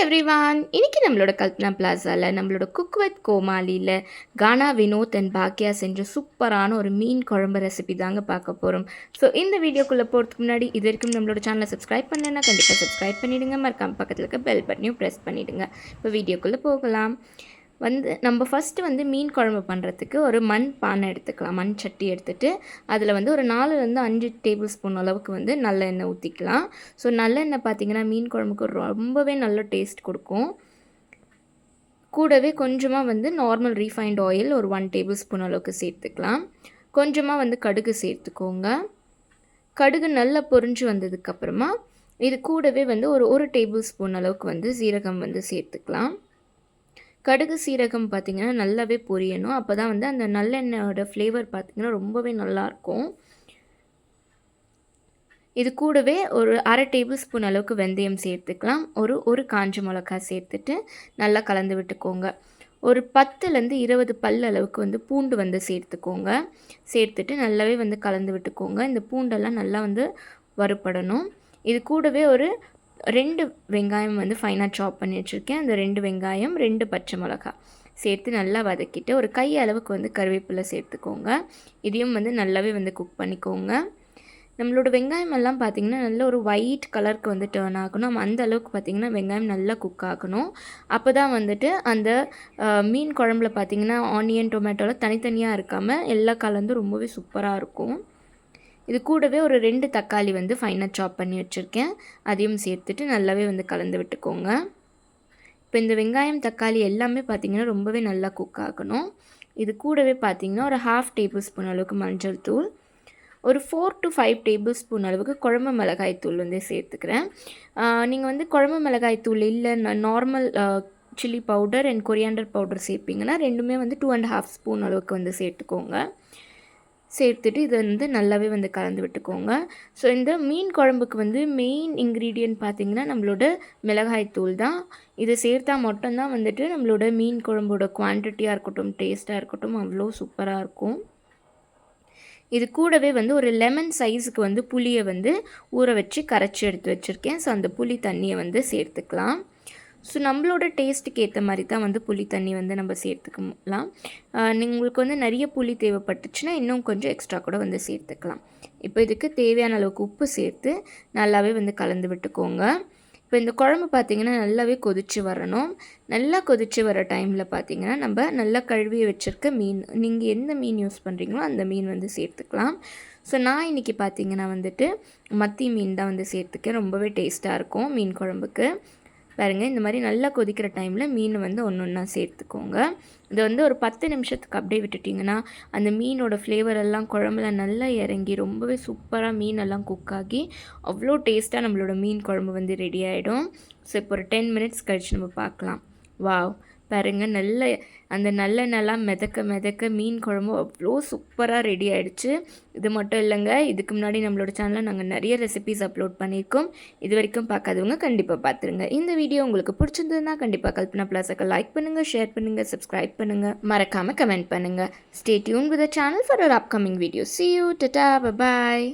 Everyone, இன்னைக்கு நம்மளோட கல்பனா பிளாசால நம்மளோட குக் வித் கோமாளியில் கானா வினோத் அண்ட் பாக்யா செஞ்ச சூப்பரான ஒரு மீன் குழம்பு ரெசிபி தாங்க பார்க்க போகிறோம். ஸோ இந்த வீடியோக்குள்ளே போகிறதுக்கு முன்னாடி இது வரைக்கும் நம்மளோட சேனலை சப்ஸ்கிரைப் பண்ணலைன்னா கண்டிப்பாக சப்ஸ்கிரைப் பண்ணிவிடுங்க. மறக்காம பக்கத்தில் இருக்க பெல் பட்டனையும் ப்ரெஸ் பண்ணிவிடுங்க. இப்போ வீடியோக்குள்ளே போகலாம். நம்ம ஃபஸ்ட்டு மீன் குழம்பு பண்ணுறதுக்கு ஒரு மண் பானை எடுத்துக்கலாம். மண் சட்டி எடுத்துகிட்டு அதில் ஒரு 4லேருந்து 5 டேபிள் ஸ்பூன் அளவுக்கு நல்லெண்ணெய் ஊற்றிக்கலாம். ஸோ நல்லெண்ணெய் பார்த்திங்கன்னா மீன் குழம்புக்கு ரொம்பவே நல்ல டேஸ்ட் கொடுக்கும். கூடவே கொஞ்சமாக நார்மல் ரீஃபைண்ட் ஆயில் ஒரு 1 டேபிள் ஸ்பூன் அளவுக்கு சேர்த்துக்கலாம். கொஞ்சமாக கடுகு சேர்த்துக்கோங்க. கடுகு நல்லா பொரிஞ்சு வந்ததுக்கப்புறமா இது கூடவே ஒரு டேபிள் ஸ்பூன் அளவுக்கு சீரகம் சேர்த்துக்கலாம். கடுகு சீரகம் பார்த்திங்கன்னா நல்லாவே பொரியணும். அப்போ தான் அந்த நல்லெண்ணெயோட ஃப்ளேவர் பார்த்திங்கன்னா ரொம்பவே நல்லாயிருக்கும். இது கூடவே ஒரு 1/2 டேபிள் ஸ்பூன் அளவுக்கு வெந்தயம் சேர்த்துக்கலாம். ஒரு காஞ்ச மிளகா சேர்த்துட்டு நல்லா கலந்து விட்டுக்கோங்க. ஒரு 10லேருந்து 20 பல் அளவுக்கு பூண்டு சேர்த்துக்கோங்க. சேர்த்துட்டு நல்லாவே கலந்து விட்டுக்கோங்க. இந்த பூண்டெல்லாம் நல்லா வறுபடணும். இது கூடவே ஒரு 2 வெங்காயம் ஃபைனாக சாப் பண்ணி வச்சுருக்கேன். அந்த 2 வெங்காயம் 2 பச்சை மிளகா சேர்த்து நல்லா வதக்கிட்டு ஒரு கை அளவுக்கு கருவேப்பிலை சேர்த்துக்கோங்க. இதையும் நல்லாவே குக் பண்ணிக்கோங்க. நம்மளோட வெங்காயம் எல்லாம் பார்த்திங்கன்னா நல்ல ஒரு ஒயிட் கலருக்கு டர்ன் ஆகணும். அந்த அளவுக்கு பார்த்திங்கன்னா வெங்காயம் நல்லா குக் ஆகணும். அப்போ தான் அந்த மீன் குழம்புல பார்த்திங்கன்னா ஆனியன் டொமேட்டோலாம் தனித்தனியாக இருக்காமல் எல்லாம் கலந்து ரொம்பவே சூப்பராக இருக்கும். இது கூடவே ஒரு 2 தக்காளி ஃபைனாக சாப் பண்ணி வச்சுருக்கேன். அதையும் சேர்த்துட்டு நல்லாவே கலந்து விட்டுக்கோங்க. இப்போ இந்த வெங்காயம் தக்காளி எல்லாமே பார்த்திங்கன்னா ரொம்பவே நல்லா குக் ஆகணும். இது கூடவே பார்த்திங்கன்னா ஒரு 1/2 டேபிள் ஸ்பூன் அளவுக்கு மஞ்சள் தூள், ஒரு 4 to 5 டேபிள் ஸ்பூன் அளவுக்கு குழம்பு மிளகாய் தூள் சேர்த்துக்கிறேன். நீங்கள் குழம்பு மிளகாய் தூள் இல்லை normal chilli powder and coriander powder சேர்ப்பீங்கன்னா ரெண்டுமே 2.5 ஸ்பூன் அளவுக்கு சேர்த்துக்கோங்க. சேர்த்துட்டு இதை நல்லாவே கலந்து விட்டுக்கோங்க. ஸோ இந்த மீன் குழம்புக்கு மெயின் இன்க்ரீடியன்ட் பார்த்திங்கன்னா நம்மளோட மிளகாய் தூள் தான். இதை சேர்த்தா மட்டும்தான் நம்மளோட மீன் குழம்போட குவான்டிட்டியாக இருக்கட்டும் டேஸ்ட்டாக இருக்கட்டும் அவ்வளோ சூப்பராக இருக்கும். இது கூடவே ஒரு லெமன் சைஸுக்கு புளியை ஊற வச்சு கரைச்சி எடுத்து வச்சுருக்கேன். ஸோ அந்த புளி தண்ணியை சேர்த்துக்கலாம். ஸோ நம்மளோட டேஸ்ட்டுக்கு ஏற்ற மாதிரி தான் புளி தண்ணி நம்ம சேர்த்துக்கலாம். உங்களுக்கு நிறைய புளி தேவைப்பட்டுச்சுன்னா இன்னும் கொஞ்சம் எக்ஸ்ட்ரா கூட சேர்த்துக்கலாம். இப்போ இதுக்கு தேவையான அளவுக்கு உப்பு சேர்த்து நல்லாவே கலந்து விட்டுக்கோங்க. இப்போ இந்த குழம்பு பார்த்திங்கன்னா நல்லாவே கொதித்து வரணும். நல்லா கொதித்து வர டைமில் பார்த்திங்கன்னா நம்ம நல்லா கழுவி வச்சுருக்க மீன், நீங்கள் எந்த மீன் யூஸ் பண்ணுறீங்களோ அந்த மீன் சேர்த்துக்கலாம். ஸோ நான் இன்றைக்கி பார்த்திங்கன்னா மத்தி மீன் தான் சேர்த்துக்கேன். ரொம்பவே டேஸ்ட்டாக இருக்கும் மீன் குழம்புக்கு. பாருங்கள், இந்த மாதிரி நல்லா கொதிக்கிற டைமில் மீன் ஒன்று ஒன்றா சேர்த்துக்கோங்க. இது ஒரு 10 நிமிஷத்துக்கு அப்படியே விட்டுட்டிங்கன்னா அந்த மீனோட ஃப்ளேவர் எல்லாம் குழம்புல நல்லா இறங்கி ரொம்பவே சூப்பராக மீனெல்லாம் குக் ஆகி அவ்வளோ டேஸ்ட்டாக நம்மளோட மீன் குழம்பு ரெடி ஆகிடும். ஸோ இப்போ ஒரு 10 மினிட்ஸ் கழித்து நம்ம பார்க்கலாம். வாவ், பாருங்கள், அந்த நல்லெண்ணெய்லாம் மிதக்க மீன் குழம்பு அவ்வளோ சூப்பராக ரெடி ஆகிடுச்சு. இது மட்டும் இல்லைங்க, இதுக்கு முன்னாடி நம்மளோட சேனலில் நாங்கள் நிறைய ரெசிபீஸ் அப்லோட் பண்ணியிருக்கோம். இது வரைக்கும் பார்க்காதவங்க கண்டிப்பாக பார்த்துருங்க. இந்த வீடியோ உங்களுக்கு பிடிச்சிருந்ததுன்னா கண்டிப்பாக கல்பனா பிளாஸாக்கு லைக் பண்ணுங்கள், ஷேர் பண்ணுங்கள், சப்ஸ்கிரைப் பண்ணுங்கள், மறக்காமல் கமெண்ட் பண்ணுங்கள். Stay tuned with the channel for our upcoming video. See you, tata, bye bye.